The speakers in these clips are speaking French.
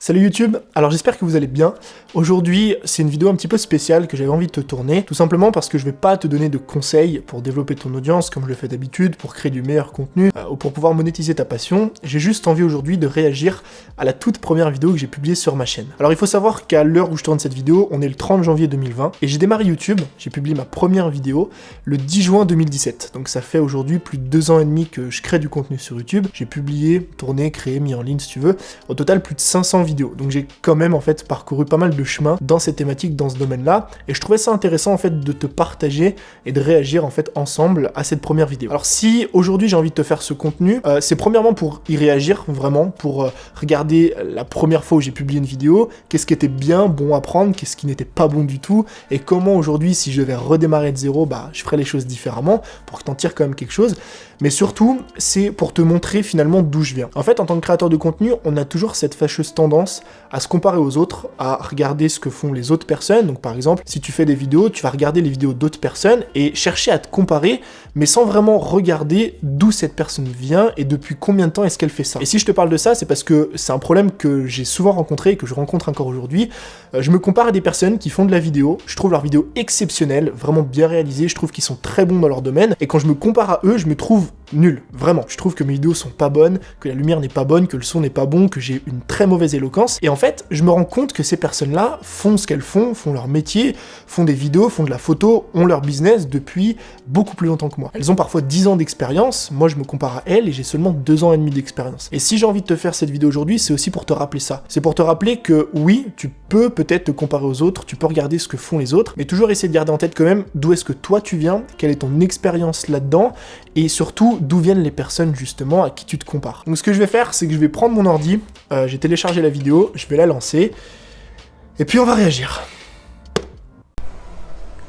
Salut YouTube, alors j'espère que vous allez bien. Aujourd'hui, c'est une vidéo un petit peu spéciale que j'avais envie de te tourner, tout simplement parce que je vais pas te donner de conseils pour développer ton audience comme je le fais d'habitude, pour créer du meilleur contenu, ou pour pouvoir monétiser ta passion. J'ai juste envie aujourd'hui de réagir à la toute première vidéo que j'ai publiée sur ma chaîne. Alors il faut savoir qu'à l'heure où je tourne cette vidéo, on est le 30 janvier 2020, et j'ai démarré YouTube, j'ai publié ma première vidéo le 10 juin 2017. Donc ça fait aujourd'hui plus de 2 ans et demi que je crée du contenu sur YouTube. J'ai publié, tourné, créé, mis en ligne si tu veux, au total plus de 500 vidéos. Donc j'ai quand même en fait parcouru pas mal de chemin dans cette thématique, dans ce domaine-là, et je trouvais ça intéressant en fait de te partager et de réagir en fait ensemble à cette première vidéo. Alors si aujourd'hui j'ai envie de te faire ce contenu, c'est premièrement pour y réagir, vraiment, pour regarder la première fois où j'ai publié une vidéo, qu'est-ce qui était bien, bon à prendre, qu'est-ce qui n'était pas bon du tout, et comment aujourd'hui si je devais redémarrer de zéro, je ferais les choses différemment, pour que t'en tires quand même quelque chose. Mais surtout, c'est pour te montrer finalement d'où je viens. En fait, en tant que créateur de contenu, on a toujours cette fâcheuse tendance à se comparer aux autres, à regarder ce que font les autres personnes. Donc par exemple, si tu fais des vidéos, tu vas regarder les vidéos d'autres personnes et chercher à te comparer, mais sans vraiment regarder d'où cette personne vient et depuis combien de temps est-ce qu'elle fait ça. Et si je te parle de ça, c'est parce que c'est un problème que j'ai souvent rencontré et que je rencontre encore aujourd'hui. Je me compare à des personnes qui font de la vidéo, je trouve leurs vidéos exceptionnelles, vraiment bien réalisées, je trouve qu'ils sont très bons dans leur domaine, et quand je me compare à eux, je me trouve nul, vraiment. Je trouve que mes vidéos sont pas bonnes, que la lumière n'est pas bonne, que le son n'est pas bon, que j'ai une très mauvaise éloquence, et en fait, je me rends compte que ces personnes-là font ce qu'elles font leur métier, font des vidéos, font de la photo, ont leur business depuis beaucoup plus longtemps que moi. Elles ont parfois 10 ans d'expérience, moi je me compare à elles et j'ai seulement 2 ans et demi d'expérience. Et si j'ai envie de te faire cette vidéo aujourd'hui, c'est aussi pour te rappeler ça. C'est pour te rappeler que oui, tu peux peut-être te comparer aux autres, tu peux regarder ce que font les autres, mais toujours essayer de garder en tête quand même d'où est-ce que toi tu viens, quelle est ton expérience là-dedans, et surtout d'où viennent les personnes justement à qui tu te compares. Donc ce que je vais faire, c'est que je vais prendre mon ordi, j'ai téléchargé la vidéo, je vais la lancer, et puis on va réagir.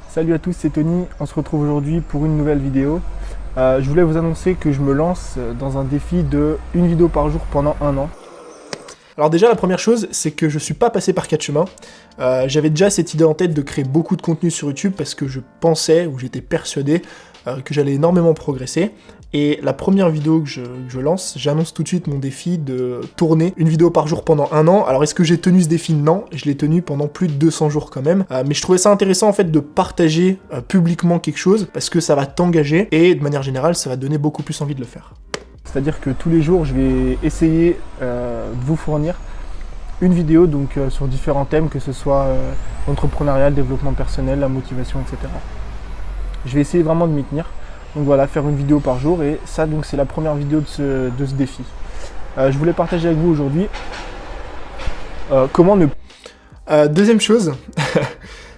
Salut à tous, c'est Tony, on se retrouve aujourd'hui pour une nouvelle vidéo. Je voulais vous annoncer que je me lance dans un défi de une vidéo par jour pendant 1 an. Alors déjà, la première chose, c'est que je suis pas passé par 4 chemins. J'avais déjà cette idée en tête de créer beaucoup de contenu sur YouTube parce que je pensais, ou j'étais persuadé, que j'allais énormément progresser. Et la première vidéo que je lance, j'annonce tout de suite mon défi de tourner une vidéo par jour pendant 1 an. Alors est-ce que j'ai tenu ce défi? Non, je l'ai tenu pendant plus de 200 jours quand même. Mais je trouvais ça intéressant en fait de partager publiquement quelque chose parce que ça va t'engager et de manière générale, ça va donner beaucoup plus envie de le faire. C'est-à-dire que tous les jours, je vais essayer de vous fournir une vidéo donc, sur différents thèmes, que ce soit l'entrepreneuriat, le développement personnel, la motivation, etc. Je vais essayer vraiment de m'y tenir. Donc voilà, faire une vidéo par jour, et ça donc c'est la première vidéo de ce défi. Je voulais partager avec vous aujourd'hui comment ne... deuxième chose,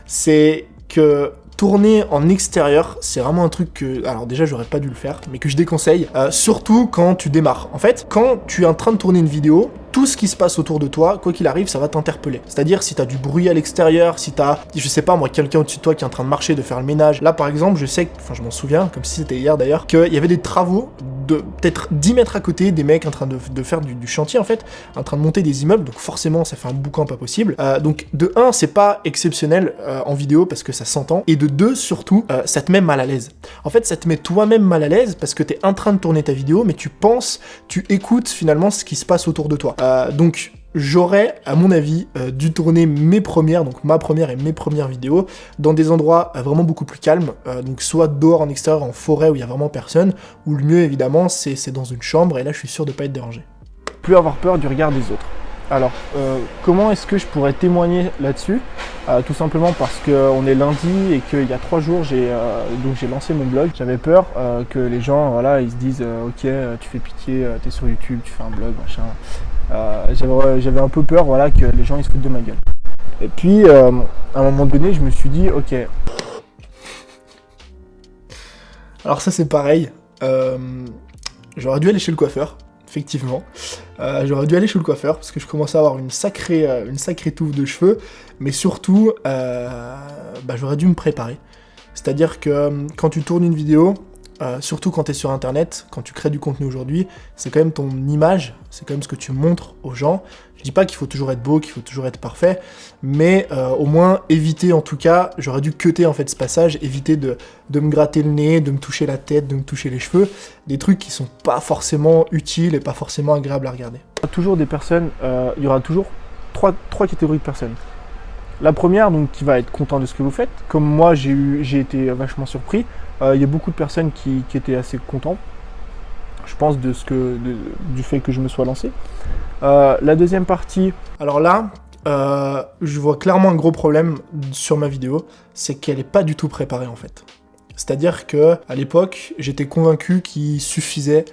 c'est que tourner en extérieur, c'est vraiment un truc que, alors déjà j'aurais pas dû le faire, mais que je déconseille, surtout quand tu démarres. En fait, quand tu es en train de tourner une vidéo, tout ce qui se passe autour de toi, quoi qu'il arrive, ça va t'interpeller. C'est-à-dire si t'as du bruit à l'extérieur, si t'as, je sais pas moi, quelqu'un au-dessus de toi qui est en train de marcher, de faire le ménage. Là par exemple, je sais, je m'en souviens, comme si c'était hier d'ailleurs, qu'il y avait des travaux de peut-être 10 mètres à côté, des mecs en train de faire du chantier en fait, en train de monter des immeubles, donc forcément ça fait un boucan pas possible. Donc de 1, c'est pas exceptionnel en vidéo parce que ça s'entend, et de 2 surtout, ça te met mal à l'aise. En fait, ça te met toi-même mal à l'aise parce que t'es en train de tourner ta vidéo, mais tu écoutes finalement ce qui se passe autour de toi. Donc j'aurais, à mon avis, dû tourner ma première et mes premières vidéos dans des endroits vraiment beaucoup plus calmes, donc soit dehors en extérieur, en forêt où il y a vraiment personne, ou le mieux évidemment c'est dans une chambre, et là je suis sûr de pas être dérangé. Plus avoir peur du regard des autres. Alors, comment est-ce que je pourrais témoigner là-dessus? Tout simplement parce qu'on est lundi et qu'il y a 3 jours, j'ai lancé mon blog. J'avais peur que les gens, voilà, ils se disent ok, tu fais pitié, t'es sur YouTube, tu fais un blog, machin. J'avais un peu peur, voilà, que les gens ils se foutent de ma gueule. Et puis, à un moment donné, je me suis dit ok. Alors ça c'est pareil. J'aurais dû aller chez le coiffeur. Effectivement, j'aurais dû aller chez le coiffeur parce que je commençais à avoir une sacrée touffe de cheveux, mais surtout, j'aurais dû me préparer. C'est-à-dire que quand tu tournes une vidéo, surtout quand tu es sur internet, quand tu crées du contenu aujourd'hui, c'est quand même ton image, c'est quand même ce que tu montres aux gens. Je dis pas qu'il faut toujours être beau, qu'il faut toujours être parfait, mais au moins éviter, en tout cas, j'aurais dû cutter en fait ce passage, éviter de me gratter le nez, de me toucher la tête, de me toucher les cheveux, des trucs qui sont pas forcément utiles et pas forcément agréables à regarder. Il y aura toujours des personnes, il y aura toujours trois catégories de personnes. La première, donc, qui va être content de ce que vous faites. Comme moi, j'ai été vachement surpris. Il y a beaucoup de personnes qui étaient assez contents, je pense, du fait que je me sois lancé. La deuxième partie, alors là, je vois clairement un gros problème sur ma vidéo, c'est qu'elle n'est pas du tout préparée en fait. C'est-à-dire que à l'époque, j'étais convaincu qu'il suffisait,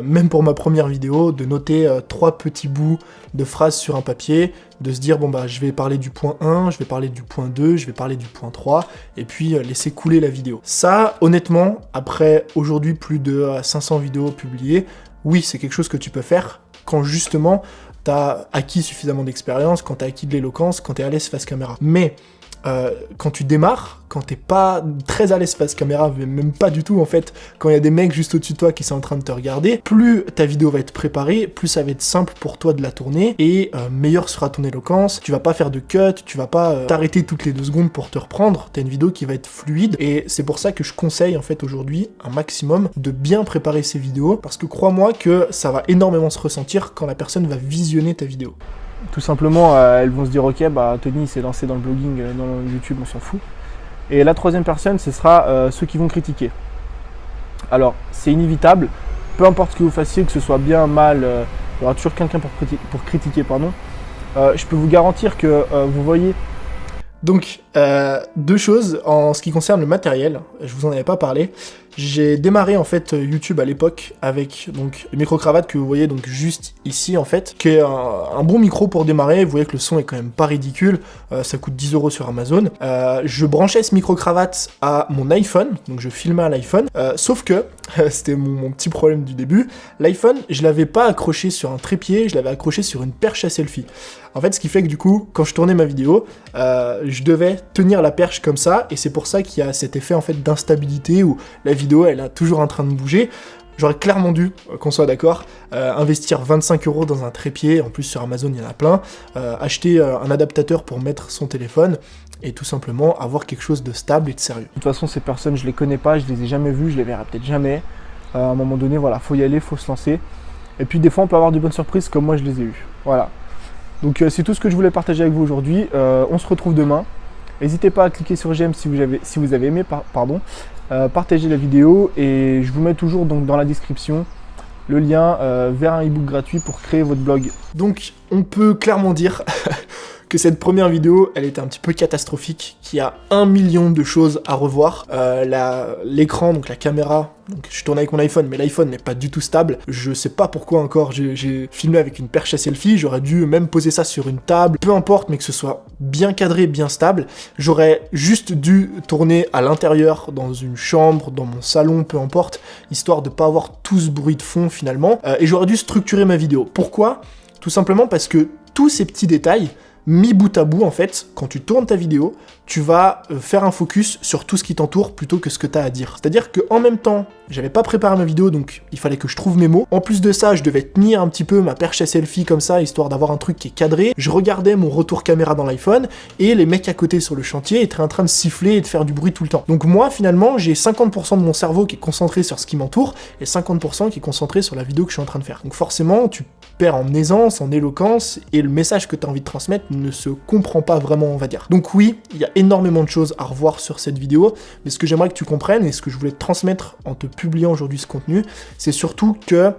même pour ma première vidéo, de noter 3 petits bouts de phrases sur un papier, de se dire bon bah je vais parler du point 1, je vais parler du point 2, je vais parler du point 3, et puis laisser couler la vidéo. Ça, honnêtement, après aujourd'hui plus de 500 vidéos publiées, oui, c'est quelque chose que tu peux faire quand justement t'as acquis suffisamment d'expérience, quand t'as acquis de l'éloquence, quand t'es à l'aise face caméra. Mais quand tu démarres, quand t'es pas très à l'aise face caméra, même pas du tout en fait, quand il y a des mecs juste au-dessus de toi qui sont en train de te regarder, plus ta vidéo va être préparée, plus ça va être simple pour toi de la tourner, et meilleure sera ton éloquence, tu vas pas faire de cut, tu vas pas t'arrêter toutes les 2 secondes pour te reprendre, t'as une vidéo qui va être fluide, et c'est pour ça que je conseille en fait aujourd'hui un maximum de bien préparer ces vidéos, parce que crois-moi que ça va énormément se ressentir quand la personne va visionner ta vidéo. Tout simplement, elles vont se dire ok, bah Tony s'est lancé dans le blogging, dans le YouTube, on s'en fout. Et la troisième personne, ce sera ceux qui vont critiquer. Alors, c'est inévitable, peu importe ce que vous fassiez, que ce soit bien, mal, il y aura toujours quelqu'un pour critiquer, pardon. Je peux vous garantir que vous voyez. Donc, 2 choses en ce qui concerne le matériel, je vous en avais pas parlé. J'ai démarré en fait YouTube à l'époque avec donc le micro-cravate que vous voyez donc juste ici en fait, qui est un bon micro pour démarrer. Vous voyez que le son est quand même pas ridicule, ça coûte 10 € sur Amazon. Je branchais ce micro-cravate à mon iPhone, donc je filmais à l'iPhone, sauf que, c'était mon petit problème du début, l'iPhone je l'avais pas accroché sur un trépied, je l'avais accroché sur une perche à selfie. En fait ce qui fait que du coup, quand je tournais ma vidéo, je devais tenir la perche comme ça, et c'est pour ça qu'il y a cet effet en fait d'instabilité où la vidéo elle est toujours en train de bouger. J'aurais clairement dû, qu'on soit d'accord, investir 25 € dans un trépied, en plus sur Amazon il y en a plein, acheter un adaptateur pour mettre son téléphone, et tout simplement avoir quelque chose de stable et de sérieux. De toute façon ces personnes je les connais pas, je les ai jamais vues, je les verrai peut-être jamais, à un moment donné voilà, faut y aller, faut se lancer, et puis des fois on peut avoir de bonnes surprises comme moi je les ai eues, voilà. Donc c'est tout ce que je voulais partager avec vous aujourd'hui, on se retrouve demain, n'hésitez pas à cliquer sur j'aime si vous avez aimé, partagez la vidéo, et je vous mets toujours donc dans la description le lien vers un ebook gratuit pour créer votre blog. Donc on peut clairement dire que cette première vidéo, elle était un petit peu catastrophique, qu'il y a 1 million de choses à revoir. L'écran, donc la caméra, donc je tourne avec mon iPhone, mais l'iPhone n'est pas du tout stable. Je sais pas pourquoi encore j'ai filmé avec une perche à selfie, j'aurais dû même poser ça sur une table, peu importe, mais que ce soit bien cadré, bien stable. J'aurais juste dû tourner à l'intérieur, dans une chambre, dans mon salon, peu importe, histoire de pas avoir tout ce bruit de fond finalement, et j'aurais dû structurer ma vidéo. Pourquoi ? Tout simplement parce que tous ces petits détails, mis bout à bout, en fait, quand tu tournes ta vidéo, tu vas faire un focus sur tout ce qui t'entoure plutôt que ce que tu as à dire. C'est-à-dire qu'en même temps, j'avais pas préparé ma vidéo, donc il fallait que je trouve mes mots. En plus de ça, je devais tenir un petit peu ma perche à selfie comme ça, histoire d'avoir un truc qui est cadré. Je regardais mon retour caméra dans l'iPhone, et les mecs à côté sur le chantier étaient en train de siffler et de faire du bruit tout le temps. Donc moi, finalement, j'ai 50% de mon cerveau qui est concentré sur ce qui m'entoure, et 50% qui est concentré sur la vidéo que je suis en train de faire. Donc forcément, tu perds en aisance, en éloquence, et le message que tu as envie de transmettre ne se comprend pas vraiment, on va dire. Donc oui, il y a énormément de choses à revoir sur cette vidéo, mais ce que j'aimerais que tu comprennes, et ce que je voulais te transmettre en te publiant aujourd'hui ce contenu, c'est surtout que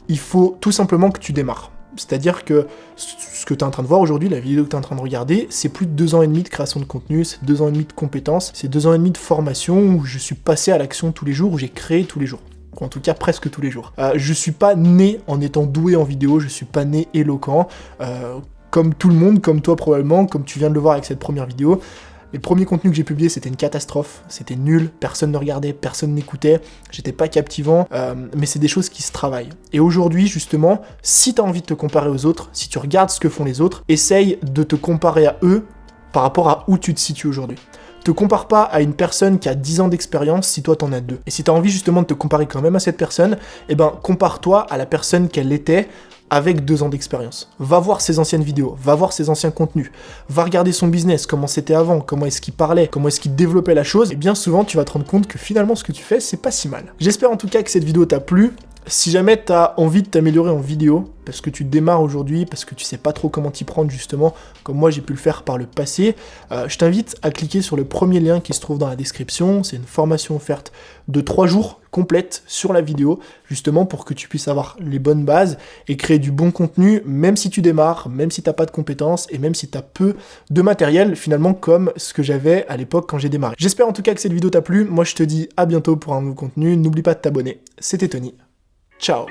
il faut tout simplement que tu démarres. C'est-à-dire que ce que tu es en train de voir aujourd'hui, la vidéo que tu es en train de regarder, c'est plus de 2 ans et demi de création de contenu, c'est 2 ans et demi de compétences, c'est 2 ans et demi de formation où je suis passé à l'action tous les jours, où j'ai créé tous les jours. En tout cas presque tous les jours. Je suis pas né en étant doué en vidéo, je suis pas né éloquent, comme tout le monde, comme toi probablement, comme tu viens de le voir avec cette première vidéo. Les premiers contenus que j'ai publiés, c'était une catastrophe, c'était nul, personne ne regardait, personne n'écoutait, j'étais pas captivant, mais c'est des choses qui se travaillent. Et aujourd'hui, justement, si tu as envie de te comparer aux autres, si tu regardes ce que font les autres, essaye de te comparer à eux par rapport à où tu te situes aujourd'hui. Te compare pas à une personne qui a 10 ans d'expérience si toi t'en as 2. Et si t'as envie justement de te comparer quand même à cette personne, eh ben compare-toi à la personne qu'elle était avec 2 ans d'expérience. Va voir ses anciennes vidéos, va voir ses anciens contenus, va regarder son business, comment c'était avant, comment est-ce qu'il parlait, comment est-ce qu'il développait la chose, et bien souvent tu vas te rendre compte que finalement ce que tu fais c'est pas si mal. J'espère en tout cas que cette vidéo t'a plu. Si jamais tu as envie de t'améliorer en vidéo, parce que tu démarres aujourd'hui, parce que tu sais pas trop comment t'y prendre justement, comme moi j'ai pu le faire par le passé, je t'invite à cliquer sur le premier lien qui se trouve dans la description. C'est une formation offerte de 3 jours complète sur la vidéo, justement pour que tu puisses avoir les bonnes bases et créer du bon contenu, même si tu démarres, même si t'as pas de compétences et même si t'as peu de matériel, finalement comme ce que j'avais à l'époque quand j'ai démarré. J'espère en tout cas que cette vidéo t'a plu. Moi je te dis à bientôt pour un nouveau contenu. N'oublie pas de t'abonner. C'était Tony. Ciao.